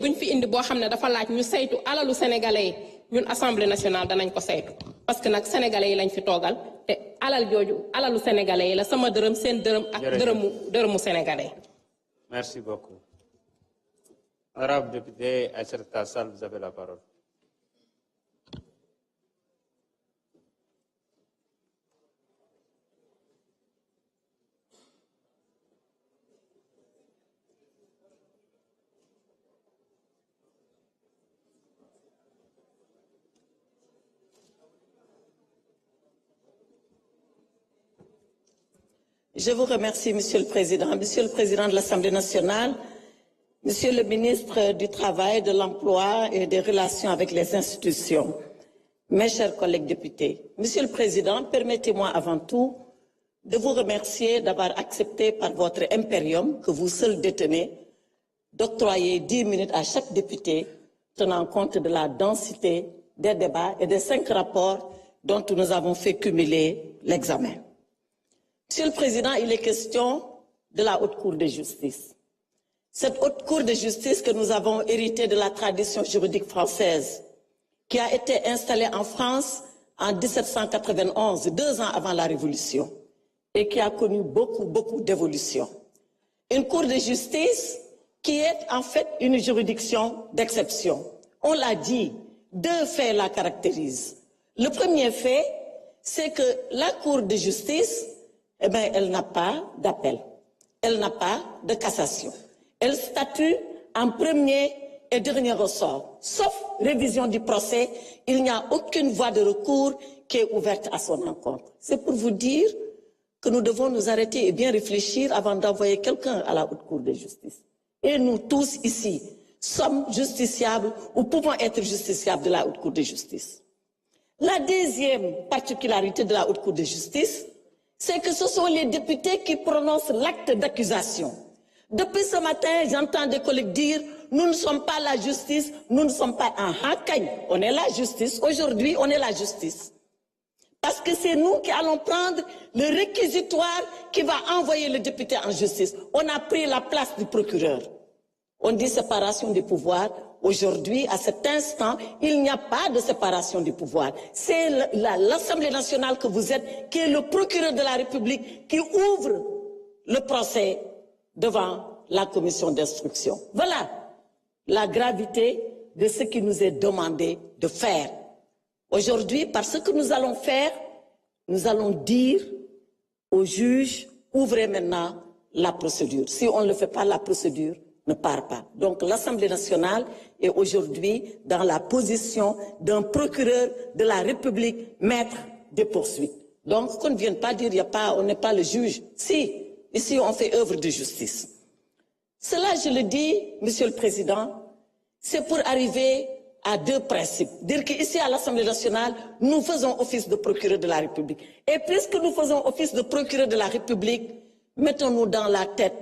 buñ fi indi boo xam ne dafa laaj ñu saytu alalu sénégalais yi ñun assemblée nationale danañ ko saytu parce que nag sénégalais yi lañ fi toogal te alal jooju alalu sénégalais yi la sama dërëm seen dërëm ak dërëmu sénégalais. Merci beaucoup. Honorable député Aïssata Tall Sall, vous avez la parole. Je vous remercie, Monsieur le Président de l'Assemblée nationale, Monsieur le ministre du Travail, de l'Emploi et des Relations avec les institutions, mes chers collègues députés. Monsieur le Président, permettez-moi avant tout de vous remercier d'avoir accepté par votre impérium, que vous seul détenez, d'octroyer 10 minutes à chaque député, tenant compte de la densité des débats et des 5 rapports dont nous avons fait cumuler l'examen. Monsieur le Président, il est question de la Haute Cour de justice. Cette Haute Cour de justice que nous avons héritée de la tradition juridique française, qui a été installée en France en 1791, 2 ans avant la Révolution, et qui a connu beaucoup d'évolutions. Une Cour de justice qui est en fait une juridiction d'exception. On l'a dit, 2 faits la caractérisent. Le premier fait, c'est que la Cour de justice, elle n'a pas d'appel, elle n'a pas de cassation. Elle statue en premier et dernier ressort. Sauf révision du procès, il n'y a aucune voie de recours qui est ouverte à son encontre. C'est pour vous dire que nous devons nous arrêter et bien réfléchir avant d'envoyer quelqu'un à la Haute Cour de justice. Et nous tous ici sommes justiciables ou pouvons être justiciables de la Haute Cour de justice. La deuxième particularité de la Haute Cour de justice, c'est que ce sont les députés qui prononcent l'acte d'accusation. Depuis ce matin, j'entends des collègues dire « nous ne sommes pas la justice, nous ne sommes pas un hakagne ». On est la justice, aujourd'hui on est la justice. Parce que c'est nous qui allons prendre le réquisitoire qui va envoyer le député en justice. On a pris la place du procureur. On dit séparation des pouvoirs. Aujourd'hui, à cet instant, il n'y a pas de séparation des pouvoirs. C'est l'Assemblée nationale que vous êtes, qui est le procureur de la République, qui ouvre le procès devant la commission d'instruction. Voilà la gravité de ce qui nous est demandé de faire. Aujourd'hui, par ce que nous allons faire, nous allons dire aux juges, ouvrez maintenant la procédure. Si on ne le fait pas, la procédure ne part pas. Donc l'Assemblée nationale est aujourd'hui dans la position d'un procureur de la République, maître des poursuites. Donc qu'on ne vienne pas dire on n'est pas le juge. Si, ici on fait œuvre de justice. Cela, je le dis, Monsieur le Président, c'est pour arriver à 2 principes. Dire qu'ici à l'Assemblée nationale, nous faisons office de procureur de la République. Et puisque nous faisons office de procureur de la République, mettons-nous dans la tête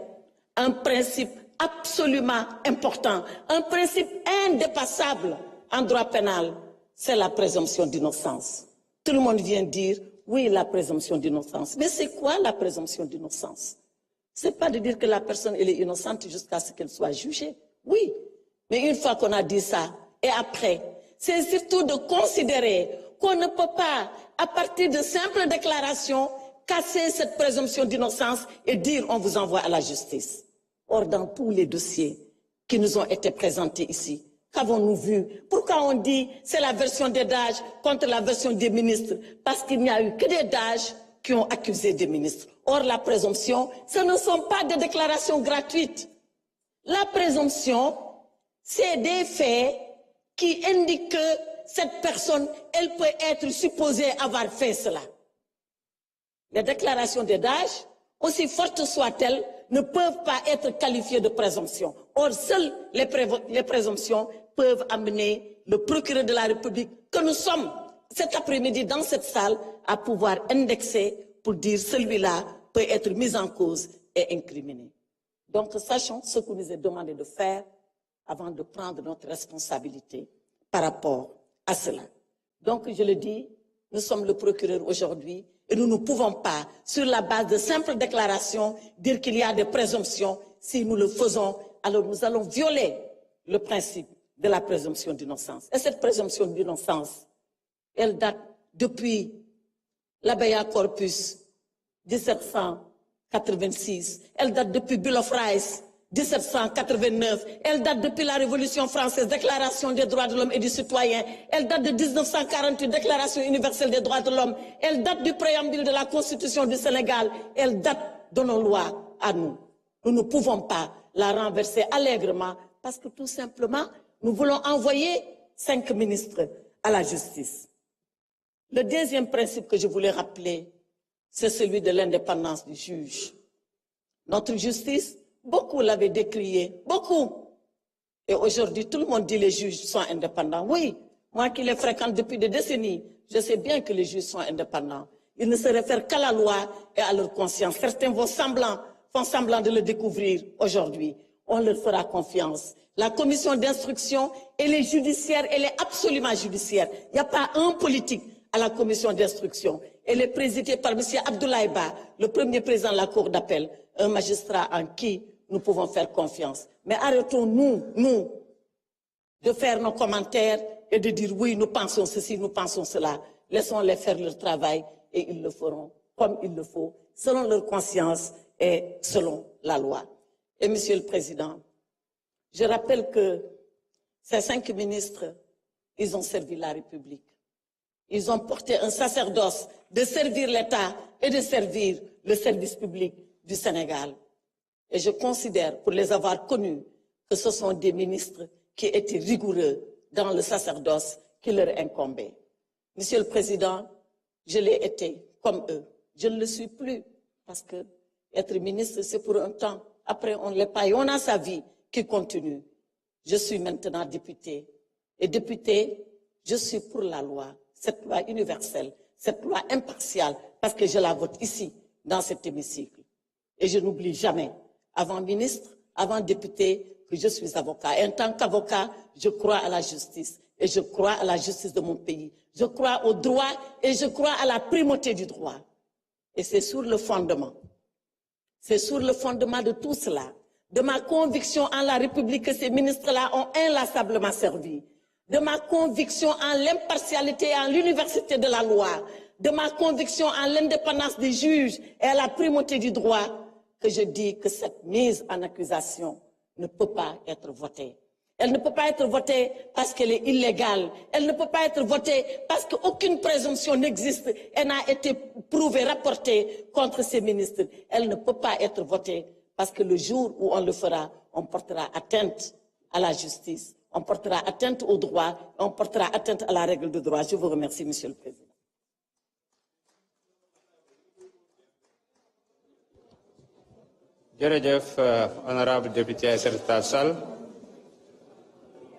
un principe absolument important, un principe indépassable en droit pénal, c'est la présomption d'innocence. Tout le monde vient dire, oui, la présomption d'innocence. Mais c'est quoi la présomption d'innocence? C'est pas de dire que la personne elle est innocente jusqu'à ce qu'elle soit jugée. Oui, mais une fois qu'on a dit ça, et après, c'est surtout de considérer qu'on ne peut pas, à partir de simples déclarations, casser cette présomption d'innocence et dire on vous envoie à la justice. Or, dans tous les dossiers qui nous ont été présentés ici, qu'avons-nous vu? Pourquoi on dit c'est la version des DAGE contre la version des ministres? Parce qu'il n'y a eu que des DAGE qui ont accusé des ministres. Or, la présomption, ce ne sont pas des déclarations gratuites. La présomption, c'est des faits qui indiquent que cette personne, elle peut être supposée avoir fait cela. Les déclarations des DAGE, aussi fortes soient-elles, ne peuvent pas être qualifiées de présomption. Or, seules les présomptions peuvent amener le procureur de la République, que nous sommes cet après-midi dans cette salle, à pouvoir indexer pour dire celui-là peut être mis en cause et incriminé. Donc, sachons ce que nous est demandé de faire avant de prendre notre responsabilité par rapport à cela. Donc, je le dis, nous sommes le procureur aujourd'hui et nous ne pouvons pas, sur la base de simples déclarations, dire qu'il y a des présomptions. Si nous le faisons, alors nous allons violer le principe de la présomption d'innocence. Et cette présomption d'innocence, elle date depuis l'Habeas Corpus 1786, elle date depuis Bill of Rights 1789, elle date depuis la Révolution française, Déclaration des droits de l'homme et du citoyen, elle date de 1948, Déclaration universelle des droits de l'homme, elle date du préambule de la Constitution du Sénégal, elle date de nos lois à nous. Nous ne pouvons pas la renverser allègrement parce que tout simplement, nous voulons envoyer 5 ministres à la justice. Le deuxième principe que je voulais rappeler, c'est celui de l'indépendance du juge. Notre justice, beaucoup l'avaient décrié, beaucoup. Et aujourd'hui, tout le monde dit que les juges sont indépendants. Oui, moi qui les fréquente depuis des décennies, je sais bien que les juges sont indépendants. Ils ne se réfèrent qu'à la loi et à leur conscience. Certains font semblant de le découvrir aujourd'hui. On leur fera confiance. La commission d'instruction, elle est judiciaire, elle est absolument judiciaire. Il n'y a pas un politique à la commission d'instruction. Elle est présidée par M. Abdoulaye Ba, le premier président de la Cour d'appel, un magistrat en qui nous pouvons faire confiance. Mais arrêtons-nous, nous, de faire nos commentaires et de dire oui, nous pensons ceci, nous pensons cela. Laissons-les faire leur travail et ils le feront comme il le faut, selon leur conscience et selon la loi. Et Monsieur le Président, je rappelle que ces 5 ministres, ils ont servi la République. Ils ont porté un sacerdoce de servir l'État et de servir le service public du Sénégal. Et je considère, pour les avoir connus, que ce sont des ministres qui étaient rigoureux dans le sacerdoce qui leur incombait. Monsieur le Président, je l'ai été comme eux. Je ne le suis plus parce que être ministre, c'est pour un temps. Après, on ne l'est pas et on a sa vie qui continue. Je suis maintenant député. Et député, je suis pour la loi, cette loi universelle, cette loi impartiale, parce que je la vote ici, dans cet hémicycle. Et je n'oublie jamais, avant ministre, avant député, que je suis avocat. Et en tant qu'avocat, je crois à la justice. Et je crois à la justice de mon pays. Je crois au droit et je crois à la primauté du droit. Et c'est sur le fondement de tout cela, de ma conviction en la République que ces ministres-là ont inlassablement servi, de ma conviction en l'impartialité et en l'université de la loi, de ma conviction en l'indépendance des juges et à la primauté du droit, que je dis que cette mise en accusation ne peut pas être votée. Elle ne peut pas être votée parce qu'elle est illégale. Elle ne peut pas être votée parce qu'aucune présomption n'existe et n'a été prouvée, rapportée contre ces ministres. Elle ne peut pas être votée parce que le jour où on le fera, on portera atteinte à la justice, on portera atteinte au droit, on portera atteinte à la règle de droit. Je vous remercie, Monsieur le Président. Jërëjëf, honorable député Aïssata Tall Sall.